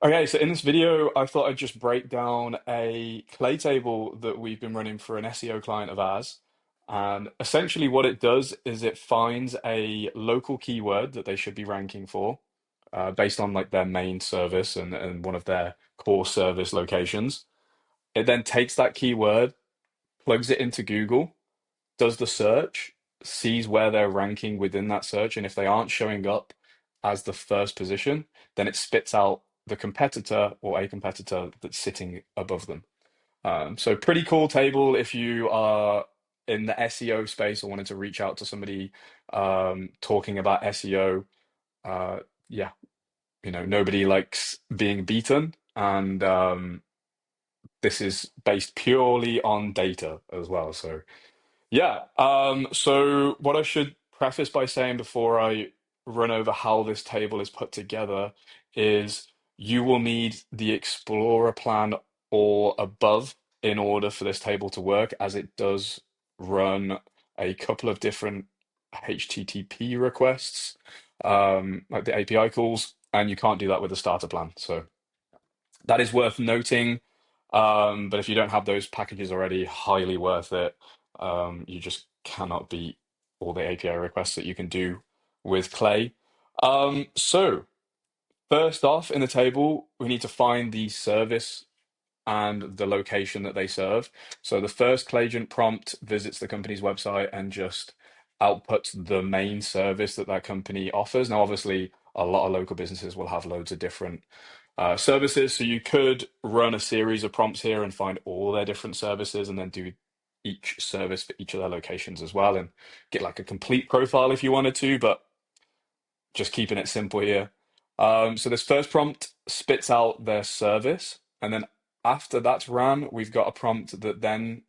Okay, so in this video, I thought I'd just break down a clay table that we've been running for an SEO client of ours. And essentially, what it does is it finds a local keyword that they should be ranking for, based on like their main service and one of their core service locations. It then takes that keyword, plugs it into Google, does the search, sees where they're ranking within that search, and if they aren't showing up as the first position, then it spits out the competitor or a competitor that's sitting above them. So pretty cool table if you are in the SEO space or wanted to reach out to somebody talking about SEO. Uh, yeah, nobody likes being beaten, and this is based purely on data as well. So yeah. So what I should preface by saying before I run over how this table is put together is you will need the Explorer plan or above in order for this table to work, as it does run a couple of different HTTP requests, like the API calls, and you can't do that with a starter plan. So that is worth noting. But if you don't have those packages already, highly worth it. You just cannot beat all the API requests that you can do with Clay. So first off in the table, we need to find the service and the location that they serve. So the first Clayagent prompt visits the company's website and just outputs the main service that that company offers. Now, obviously, a lot of local businesses will have loads of different services. So you could run a series of prompts here and find all their different services and then do each service for each of their locations as well and get like a complete profile if you wanted to, but just keeping it simple here. So this first prompt spits out their service, and then after that's ran, we've got a prompt that then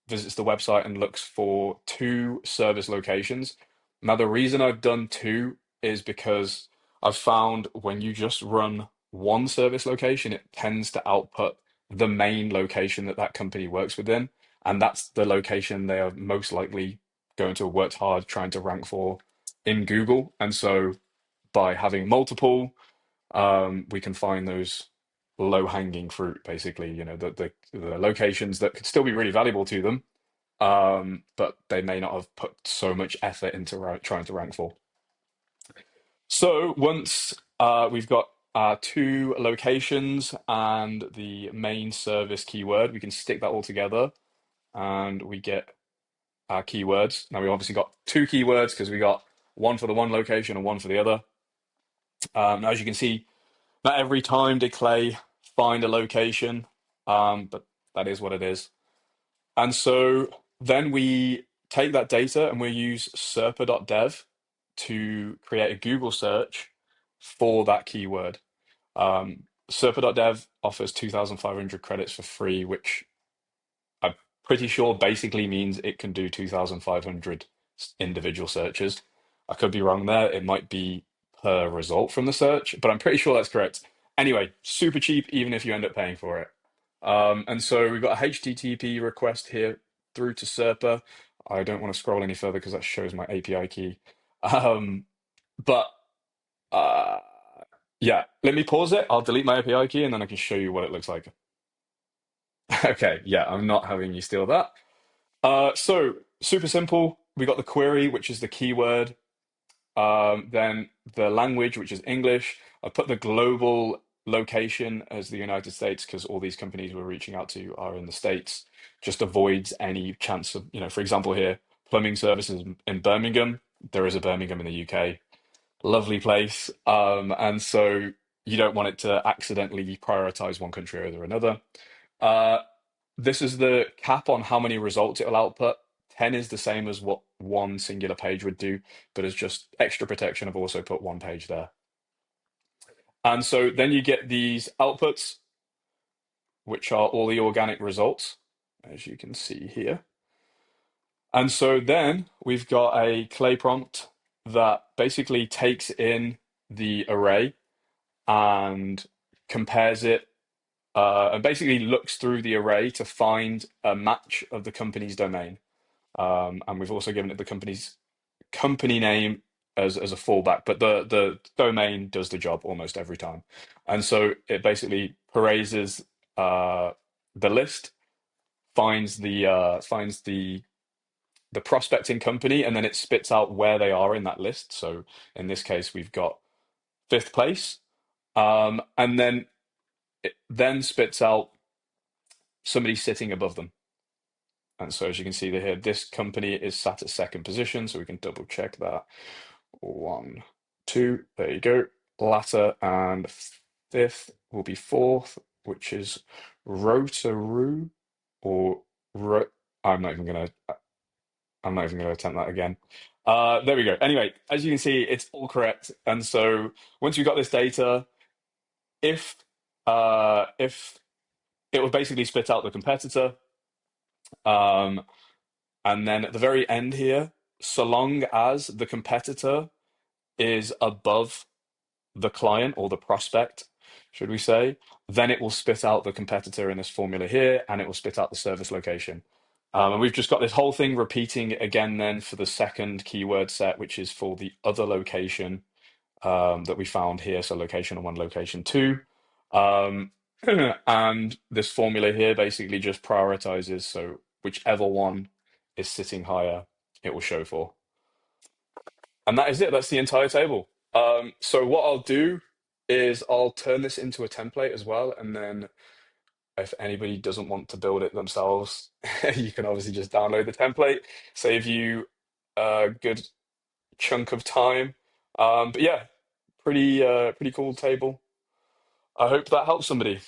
visits the website and looks for two service locations. Now, the reason I've done two is because I've found when you just run one service location, it tends to output the main location that that company works within, and that's the location they are most likely going to have worked hard trying to rank for in Google. And so by having multiple, we can find those low-hanging fruit, basically, the locations that could still be really valuable to them, but they may not have put so much effort into trying to rank for. So once we've got our two locations and the main service keyword, we can stick that all together and we get our keywords. Now we've obviously got two keywords because we got one for the one location and one for the other. Now, as you can see, not every time did Clay find a location, but that is what it is. And so then we take that data and we use serper.dev to create a Google search for that keyword. Serper.dev offers 2,500 credits for free, which I'm pretty sure basically means it can do 2,500 individual searches. I could be wrong there. It might be per result from the search, but I'm pretty sure that's correct. Anyway, super cheap, even if you end up paying for it. And so we've got a HTTP request here through to Serper. I don't want to scroll any further because that shows my API key. Um, but uh, yeah, let me pause it. I'll delete my API key and then I can show you what it looks like. Okay, yeah, I'm not having you steal that. So super simple. We got the query, which is the keyword. Then the language, which is English. I put the global location as the United States because all these companies we're reaching out to are in the States. Just avoids any chance of, for example, here, plumbing services in Birmingham. There is a Birmingham in the UK. Lovely place. And so you don't want it to accidentally prioritize one country over another. Uh, this is the cap on how many results it'll output. 10 is the same as what one singular page would do, but as just extra protection, I've also put one page there. And so then you get these outputs, which are all the organic results, as you can see here. And so then we've got a clay prompt that basically takes in the array and compares it and basically looks through the array to find a match of the company's domain. And we've also given it the company's company name as a fallback, but the domain does the job almost every time. And so it basically parases uh, the list, finds the prospecting company, and then it spits out where they are in that list. So in this case, we've got fifth place, and then it then spits out somebody sitting above them. And so as you can see here, this company is sat at second position, so we can double check that. One, two, there you go. Latter and fifth will be fourth, which is Rotaroo or Ro I'm not even gonna I'm not even gonna attempt that again. There we go. Anyway, as you can see, it's all correct. And so once you've got this data, if if it will basically spit out the competitor, um, and then at the very end here, so long as the competitor is above the client or the prospect, should we say, then it will spit out the competitor in this formula here, and it will spit out the service location. And we've just got this whole thing repeating again then for the second keyword set, which is for the other location that we found here. So location one, location two. Um, and this formula here basically just prioritizes. So whichever one is sitting higher, it will show for. And that is it. That's the entire table. So what I'll do is I'll turn this into a template as well. And then if anybody doesn't want to build it themselves, you can obviously just download the template, save you a good chunk of time. But yeah, pretty cool table. I hope that helps somebody.